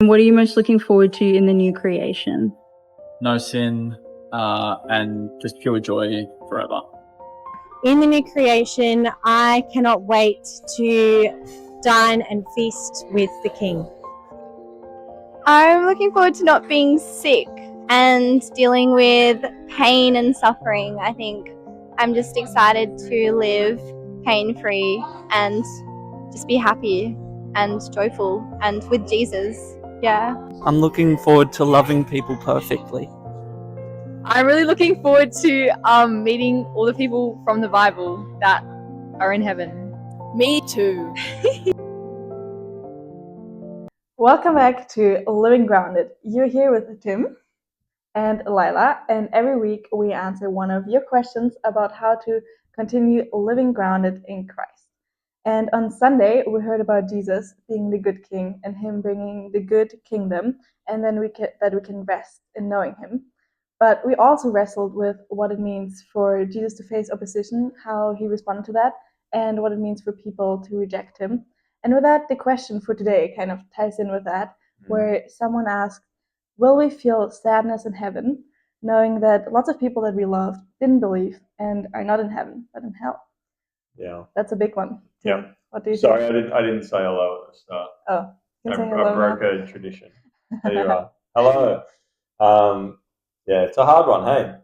What are you most looking forward to in the new creation? No sin, and just pure joy forever. In the new creation, I cannot wait to dine and feast with the King. I'm looking forward to not being sick and dealing with pain and suffering. I think I'm just excited to live pain-free and just be happy and joyful and with Jesus. Yeah. I'm looking forward to loving people perfectly. I'm really looking forward to meeting all the people from the Bible that are in heaven. Me too. Welcome back to Living Grounded. You're here with Tim and Lila, and every week we answer one of your questions about how to continue living grounded in Christ. And on Sunday, we heard about Jesus being the good king and him bringing the good kingdom, and then we can rest in knowing him. But we also wrestled with what it means for Jesus to face opposition, how he responded to that, and what it means for people to reject him. And with that, the question for today kind of ties in with that, where someone asked, will we feel sadness in heaven, knowing that lots of people that we loved didn't believe and are not in heaven, but in hell? Yeah. That's a big one. Yeah. What do you Sorry, think? I didn't say hello at the start. Oh, you can say I hello broke now. a tradition. There you are. Hello. Yeah, it's a hard one, hey.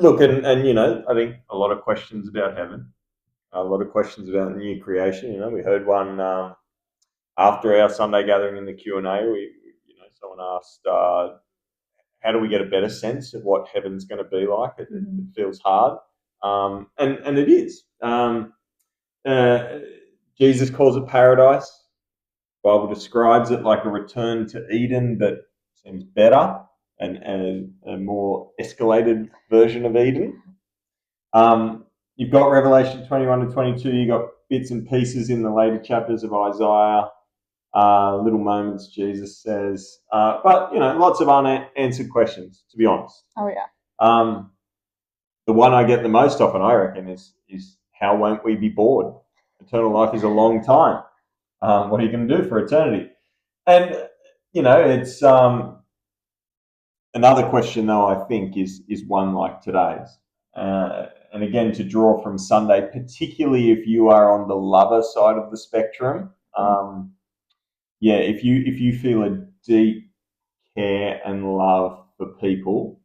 Look, and you know, I think a lot of questions about heaven, a lot of questions about the new creation. You know, we heard one after our Sunday gathering in the Q&A. Someone asked, how do we get a better sense of what heaven's going to be like? It feels hard, and it is. Jesus calls it paradise. The Bible describes it like a return to Eden that seems better and a more escalated version of Eden. You've got Revelation 21 to 22. You've got bits and pieces in the later chapters of Isaiah, little moments Jesus says. But, you know, lots of unanswered questions, to be honest. Oh, yeah. The one I get the most often, I reckon, is how won't we be bored? Eternal life is a long time. What are you going to do for eternity? And, you know, it's another question, though, I think, is one like today's. And again, to draw from Sunday, particularly if you are on the lover side of the spectrum, if you feel a deep care and love for people,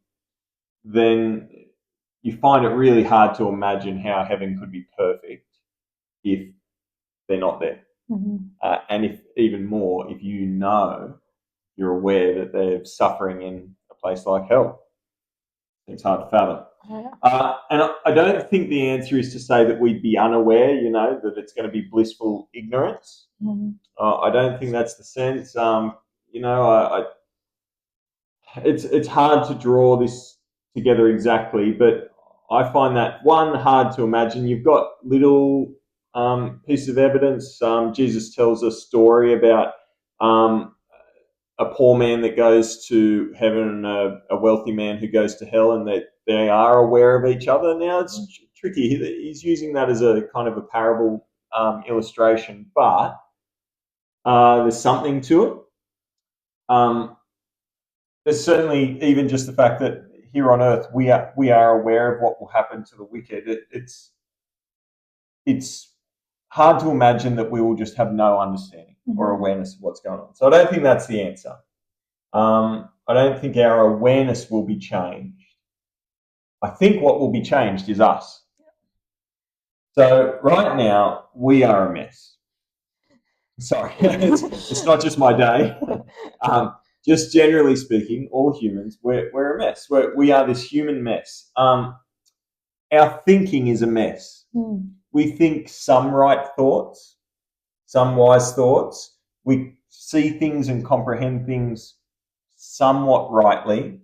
then you find it really hard to imagine how heaven could be perfect if they're not there. And if even more, if you know, you're aware that they're suffering in a place like hell. It's hard to fathom. And I don't think the answer is to say that we'd be unaware, you know, that it's going to be blissful ignorance. I don't think that's the sense. You know, it's hard to draw this together exactly, but I find that, one, hard to imagine. You've got little pieces of evidence. Jesus tells a story about a poor man that goes to heaven and a wealthy man who goes to hell, and that they are aware of each other. Now, it's tricky. He's using that as a kind of a parable illustration, but there's something to it. There's certainly even just the fact that here on earth we are aware of what will happen to the wicked. It's hard to imagine that we will just have no understanding or awareness of what's going on. So I don't think that's the answer. I don't think our awareness will be changed. I think what will be changed is us. So right now we are a mess. Sorry, it's not just my day. Just generally speaking, all humans, we're a mess. We are this human mess. Our thinking is a mess. We think some right thoughts, some wise thoughts. We see things and comprehend things somewhat rightly,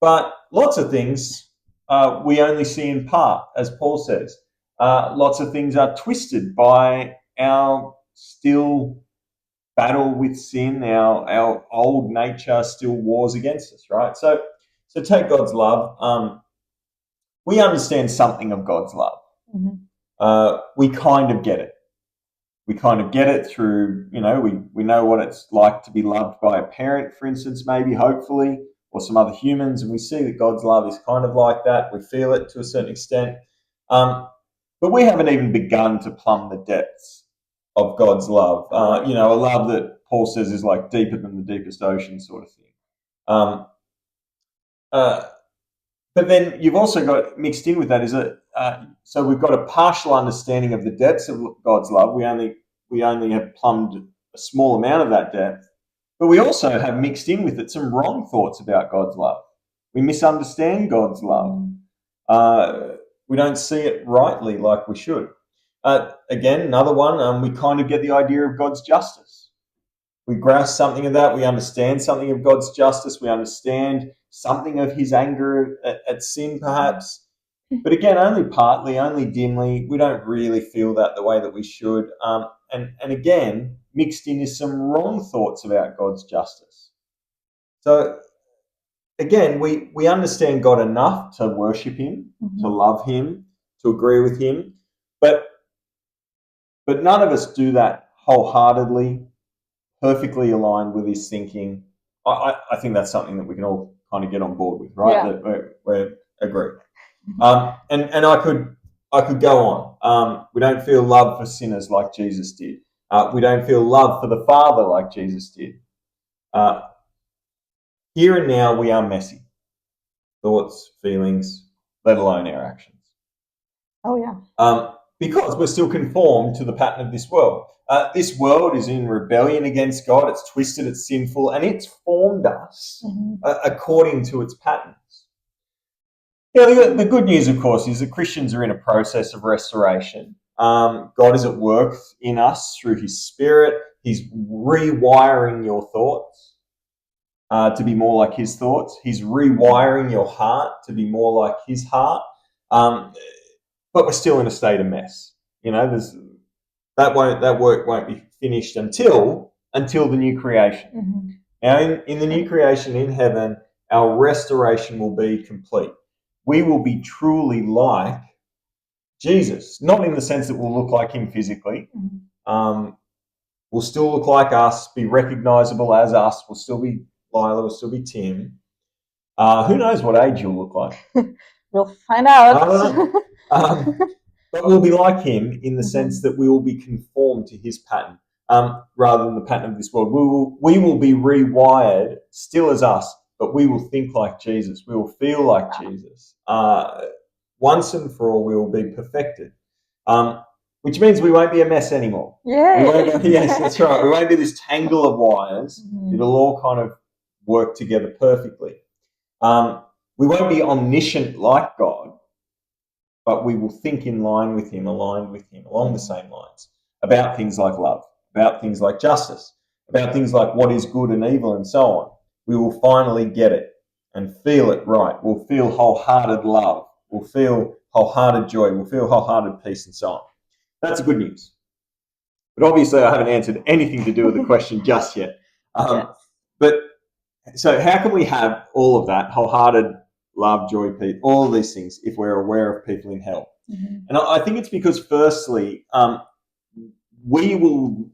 but lots of things we only see in part, as Paul says. Lots of things are twisted by our still battle with sin. Our old nature still wars against us, right? So take God's love. We understand something of God's love. We kind of get it. We kind of get it through, we know what it's like to be loved by a parent, for instance, maybe, hopefully, or some other humans, and we see that God's love is kind of like that. We feel it to a certain extent. But we haven't even begun to plumb the depths of God's love. A love that Paul says is like deeper than the deepest ocean sort of thing. But then you've also got mixed in with that is so we've got a partial understanding of the depths of God's love. We only have plumbed a small amount of that depth, but we also have mixed in with it some wrong thoughts about God's love. We misunderstand God's love. We don't see it rightly like we should. Again, another one, we kind of get the idea of God's justice. We grasp something of that. We understand something of God's justice. We understand something of his anger at sin, perhaps. But again, only partly, only dimly. We don't really feel that the way that we should. And again, mixed in is some wrong thoughts about God's justice. So again, we understand God enough to worship him, to love him, to agree with him. But none of us do that wholeheartedly, perfectly aligned with his thinking. I think that's something that we can all kind of get on board with, right? Yeah. That we're agree. And I could go on. We don't feel love for sinners like Jesus did. We don't feel love for the Father like Jesus did. Here and now we are messy. Thoughts, feelings, let alone our actions. Oh, yeah. Because we're still conformed to the pattern of this world. This world is in rebellion against God. It's twisted, it's sinful, and it's formed us according to its patterns. The good news, of course, is that Christians are in a process of restoration. God is at work in us through his Spirit. He's rewiring your thoughts to be more like his thoughts. He's rewiring your heart to be more like his heart. But we're still in a state of mess. That work won't be finished until the new creation. Now, in the new creation in heaven, our restoration will be complete. We will be truly like Jesus, not in the sense that we'll look like him physically. We'll still look like us, be recognizable as us. We'll still be Lila, we'll still be Tim. Who knows what age you'll look like? We'll find out. I don't know. But we'll be like him in the sense that we will be conformed to his pattern rather than the pattern of this world. We will be rewired still as us, but we will think like Jesus. We will feel like Jesus. Once and for all, we will be perfected, which means we won't be a mess anymore. Yeah. Yes, that's right. We won't be this tangle of wires. It'll all kind of work together perfectly. We won't be omniscient like God, but we will think in line with him, aligned with him, along the same lines, about things like love, about things like justice, about things like what is good and evil and so on. We will finally get it and feel it right. We'll feel wholehearted love. We'll feel wholehearted joy. We'll feel wholehearted peace and so on. That's good news. But obviously I haven't answered anything to do with the question just yet. But so how can we have all of that, wholehearted love, joy, peace, all of these things, if we're aware of people in hell? And I think it's because, firstly, we will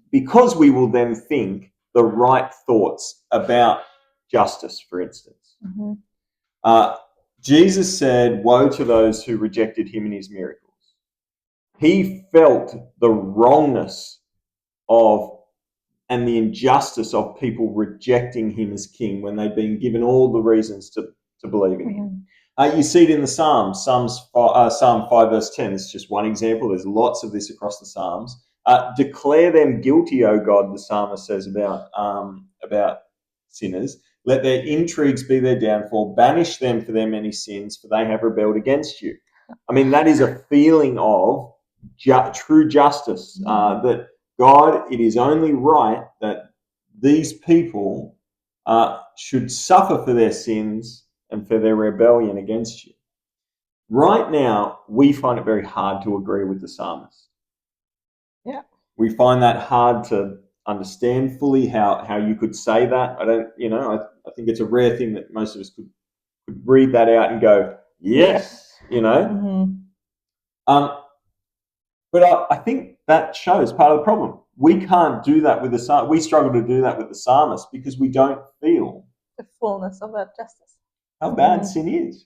then think the right thoughts about justice, for instance. Jesus said, woe to those who rejected him in his miracles. He felt the wrongness of and the injustice of people rejecting him as king when they'd been given all the reasons to believe in him. You see it in the Psalms. Psalm 5 verse 10 is just one example. There's lots of this across the Psalms. Declare them guilty, O God, the psalmist says about sinners. Let their intrigues be their downfall. Banish them for their many sins, for they have rebelled against you. I mean, that is a feeling of true justice, that God, it is only right that these people should suffer for their sins and for their rebellion against you. Right now, we find it very hard to agree with the psalmist. Yeah. We find that hard to understand fully how you could say that. I think it's a rare thing that most of us could read that out and go, yes, But I think that shows part of the problem. we can't do that with the psalmist. We struggle to do that with the psalmist because we don't feel The fullness of that justice. how bad sin is.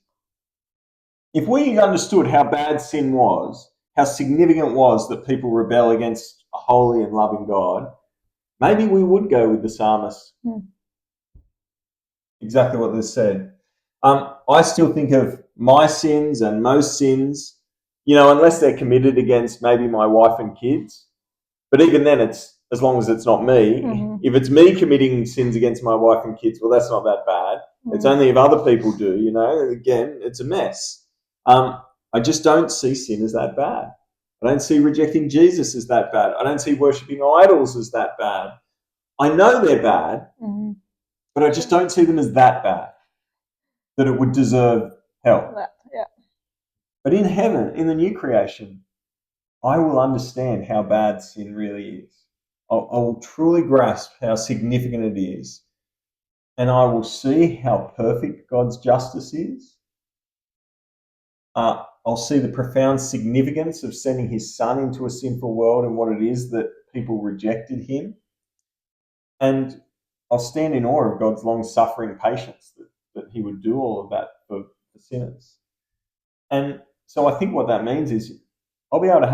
If we understood how bad sin was, how significant it was that people rebel against a holy and loving God, maybe we would go with the psalmist. Exactly what this said. I still think of my sins and most sins, unless they're committed against maybe my wife and kids. But even then, it's as long as it's not me. If it's me committing sins against my wife and kids, well, that's not that bad. It's only if other people do, again, it's a mess. I just don't see sin as that bad. I don't see rejecting Jesus as that bad. I don't see worshipping idols as that bad. I know they're bad, but I just don't see them as that bad, that it would deserve hell. Yeah. But in heaven, in the new creation, I will understand how bad sin really is. I'll truly grasp how significant it is. And I will see how perfect God's justice is. I'll see the profound significance of sending his son into a sinful world and what it is that people rejected him. And I'll stand in awe of God's long-suffering patience that he would do all of that for sinners. And so I think what that means is you'll be able to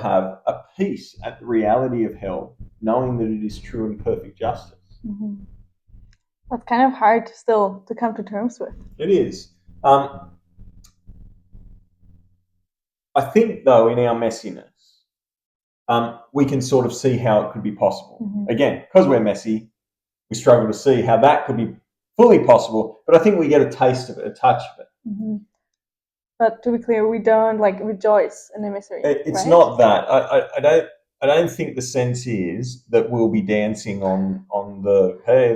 have a peace at the reality of hell, knowing that it is true and perfect justice. That's kind of hard to come to terms with. It is. I think, though, in our messiness, we can sort of see how it could be possible. Again, because we're messy, we struggle to see how that could be fully possible, but I think we get a taste of it, a touch of it. But to be clear, we don't rejoice in the misery. It's right? not that. I don't think the sense is that we'll be dancing on the hey.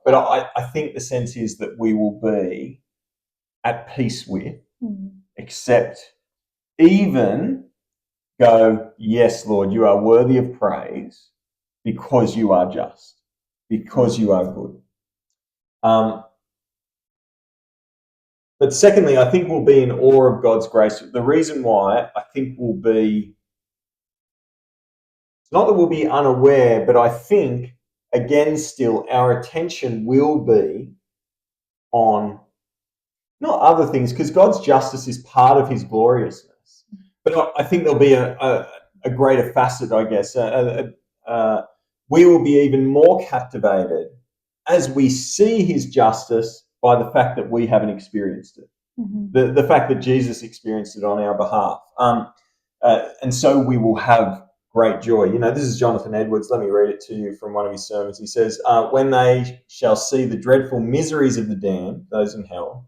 But I think the sense is that we will be at peace with, accept, even go, yes, Lord, you are worthy of praise because you are just, because you are good. But secondly, I think we'll be in awe of God's grace. The reason why I think we'll be, it's not that we'll be unaware, but I think, again, still, our attention will be on not other things, because God's justice is part of his gloriousness. But I think there'll be a greater facet, I guess. We will be even more captivated as we see his justice by the fact that we haven't experienced it, the fact that Jesus experienced it on our behalf. And so we will have great joy. This is Jonathan Edwards. Let me read it to you from one of his sermons. He says, when they shall see the dreadful miseries of the damned, those in hell,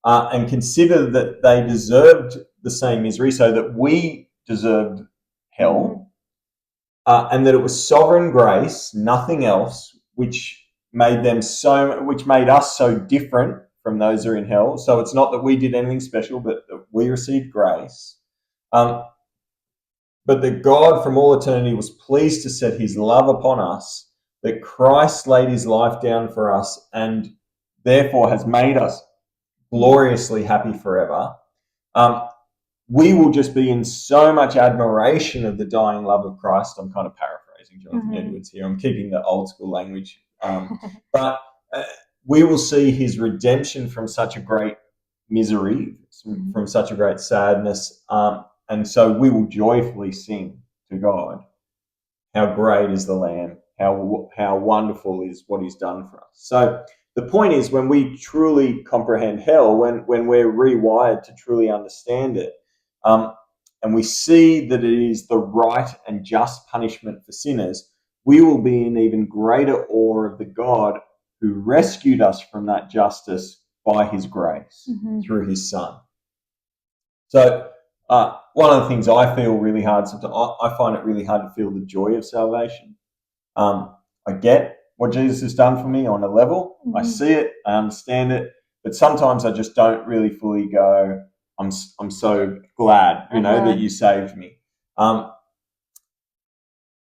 and consider that they deserved the same misery, so that we deserved hell, and that it was sovereign grace, nothing else, which made us so different from those who are in hell. So it's not that we did anything special, but that we received grace. But that God from all eternity was pleased to set his love upon us, that Christ laid his life down for us and therefore has made us gloriously happy forever. We will just be in so much admiration of the dying love of Christ. I'm kind of paraphrasing Jonathan Edwards here. I'm keeping the old school language. But we will see his redemption from such a great misery, from such a great sadness. And so we will joyfully sing to God, how great is the Lamb, how wonderful is what he's done for us. So the point is, when we truly comprehend hell, when we're rewired to truly understand it, and we see that it is the right and just punishment for sinners, we will be in even greater awe of the God who rescued us from that justice by his grace through his Son. So one of the things I feel really hard, sometimes I find it really hard to feel the joy of salvation. I get what Jesus has done for me on a level. I see it, I understand it, but sometimes I just don't really fully go, I'm so glad, that you saved me.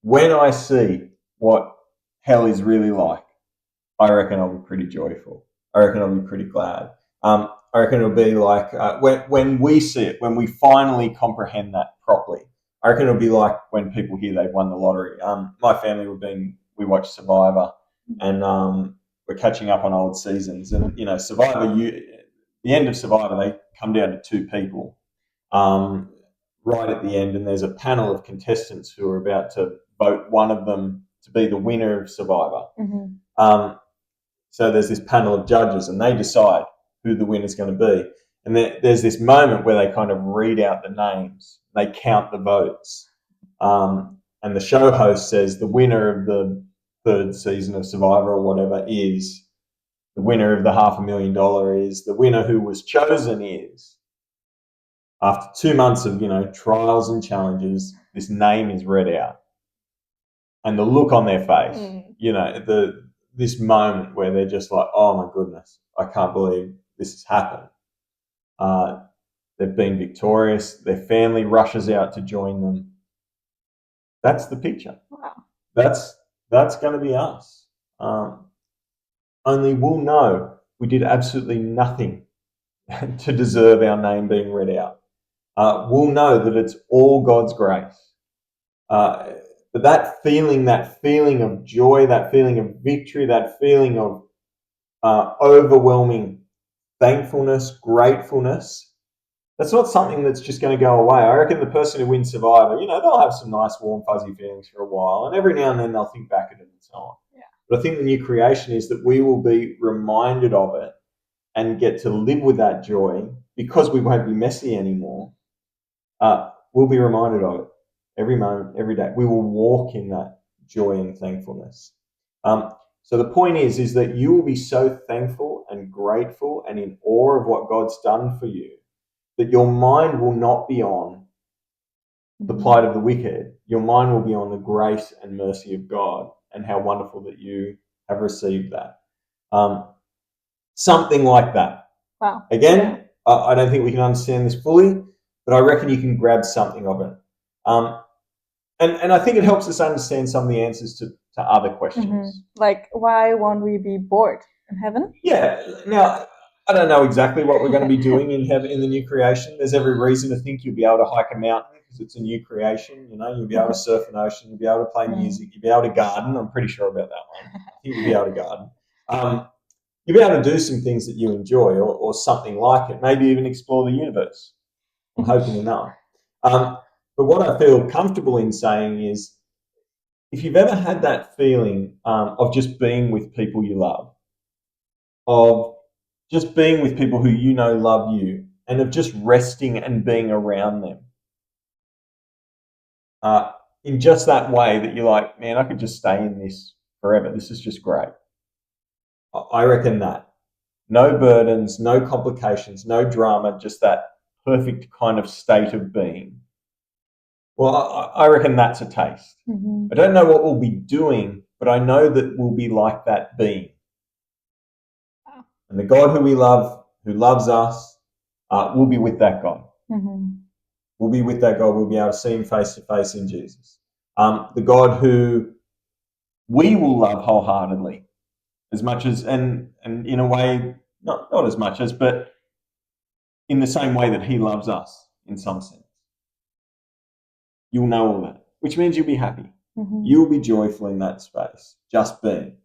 When I see what hell is really like, I reckon I'll be pretty joyful. I reckon I'll be pretty glad. I reckon it'll be like when we see it, when we finally comprehend that properly, I reckon it'll be like when people hear they've won the lottery. My family we watch Survivor, and we're catching up on old seasons. And Survivor, the end of Survivor, they come down to 2 people right at the end, and there's a panel of contestants who are about to vote one of them to be the winner of Survivor. So there's this panel of judges, and they decide who the winner's going to be. And there's this moment where they kind of read out the names, they count the votes, and the show host says the winner of the 3rd season of Survivor or whatever is, the winner of the $500,000 is, the winner who was chosen is. After 2 months of trials and challenges, this name is read out, and the look on their face, this moment where they're just like, oh my goodness, I can't believe this has happened. They've been victorious. Their family rushes out to join them. That's the picture. Wow. That's going to be us. Only we'll know we did absolutely nothing to deserve our name being read out. We'll know that it's all God's grace. But that feeling of joy, that feeling of victory, that feeling of overwhelming thankfulness, gratefulness, that's not something that's just going to go away. I reckon the person who wins Survivor, they'll have some nice, warm, fuzzy feelings for a while, and every now and then they'll think back at it and so on. Yeah. But I think the new creation is that we will be reminded of it and get to live with that joy because we won't be messy anymore. We'll be reminded of it every moment, every day. We will walk in that joy and thankfulness. So the point is that you will be so thankful and grateful and in awe of what God's done for you that your mind will not be on the plight of the wicked. Your mind will be on the grace and mercy of God and how wonderful that you have received that. Something like that. Wow. Again, I don't think we can understand this fully, but I reckon you can grab something of it. And I think it helps us understand some of the answers to other questions. Like, why won't we be bored in heaven? Yeah. Now, I don't know exactly what we're going to be doing in heaven in the new creation. There's every reason to think you'll be able to hike a mountain because it's a new creation. You'll be able to surf an ocean. You'll be able to play music. You'll be able to garden. I'm pretty sure about that one. I think you'll be able to garden. You'll be able to do some things that you enjoy or something like it. Maybe even explore the universe. I'm hoping enough. But what I feel comfortable in saying is, if you've ever had that feeling of just being with people you love, of just being with people who love you, and of just resting and being around them, in just that way that you're like, man, I could just stay in this forever. This is just great. I reckon that. No burdens, no complications, no drama, just that perfect kind of state of being. Well, I reckon that's a taste. I don't know what we'll be doing, but I know that we'll be like that being. Wow. And the God who we love, who loves us, we'll be with that God. We'll be with that God. We'll be able to see him face to face in Jesus. The God who we will love wholeheartedly, as much as, and in a way, not as much as, but in the same way that he loves us in some sense. You'll know all that, which means you'll be happy. You'll be joyful in that space, just being.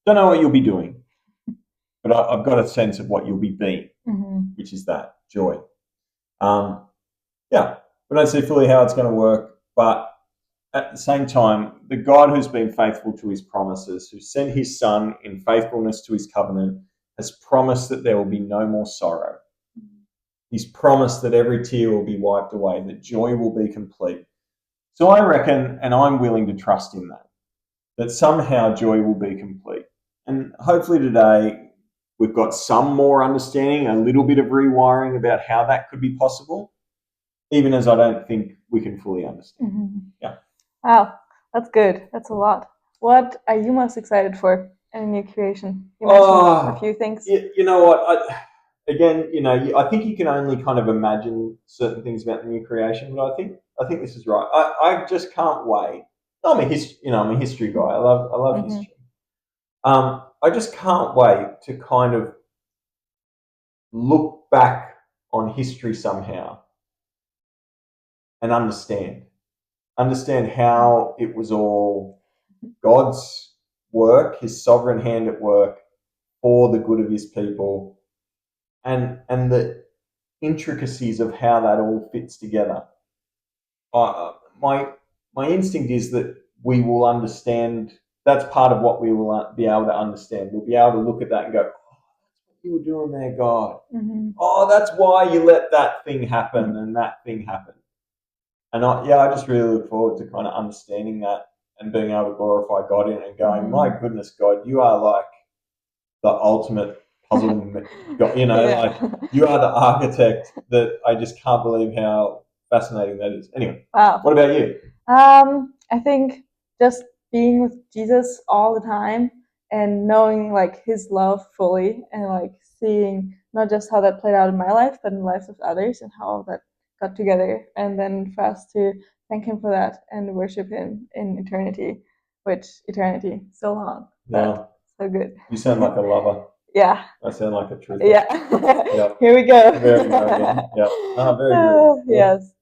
Don't know what you'll be doing, but I've got a sense of what you'll be being, which is that joy. We don't see fully how it's going to work, but at the same time, the God who's been faithful to his promises, who sent his son in faithfulness to his covenant, has promised that there will be no more sorrow. He's promised that every tear will be wiped away, that joy will be complete. So I reckon, and I'm willing to trust in that somehow joy will be complete. And hopefully today we've got some more understanding, a little bit of rewiring about how that could be possible, even as I don't think we can fully understand. Yeah. Wow, that's good. That's a lot. What are you most excited for in a new creation? You mentioned a few things. You know what? I think you can only kind of imagine certain things about the new creation, but I think this is right. I just can't wait. I'm a history guy. I love history. I just can't wait to kind of look back on history somehow and understand. understand how it was all God's work, His sovereign hand at work for the good of His people, and the intricacies of how that all fits together. My instinct is that we will understand. That's part of what we will be able to understand. We'll be able to look at that and go, "Oh, that's what you were doing there, God. Oh, that's why you let that thing happen and that thing happen." And I just really look forward to kind of understanding that and being able to glorify God in it and going, "My goodness, God, you are like the ultimate puzzle. God, like you are the architect that I just can't believe how fascinating that is." Anyway, Wow. what about you? I think just being with Jesus all the time and knowing like His love fully, and like seeing not just how that played out in my life, but in the lives of others, and how all that got together, and then for us to thank Him for that and worship Him in eternity, which eternity so long, but so good. You sound like a lover. Yeah. I sound like a truther. Yeah. Yep. Here we go. There we go again. Yep. Very good. Yes.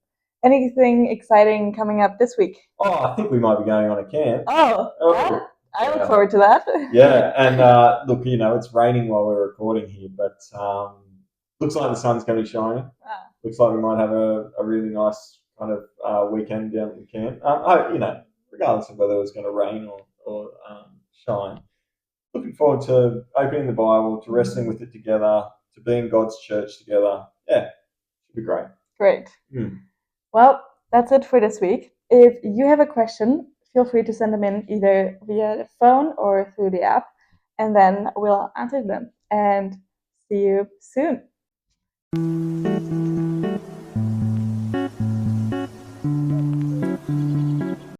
Anything exciting coming up this week? Oh, I think we might be going on a camp. Oh, I look forward to that. Yeah, and look, it's raining while we're recording here, but looks like the sun's going to be shining. Looks like we might have a really nice kind of weekend down at the camp. Regardless of whether it's going to rain or shine. Looking forward to opening the Bible, to wrestling with it together, to being God's church together. Yeah, should be great. Great. Well, that's it for this week. If you have a question, feel free to send them in either via the phone or through the app, and then we'll answer them. And see you soon.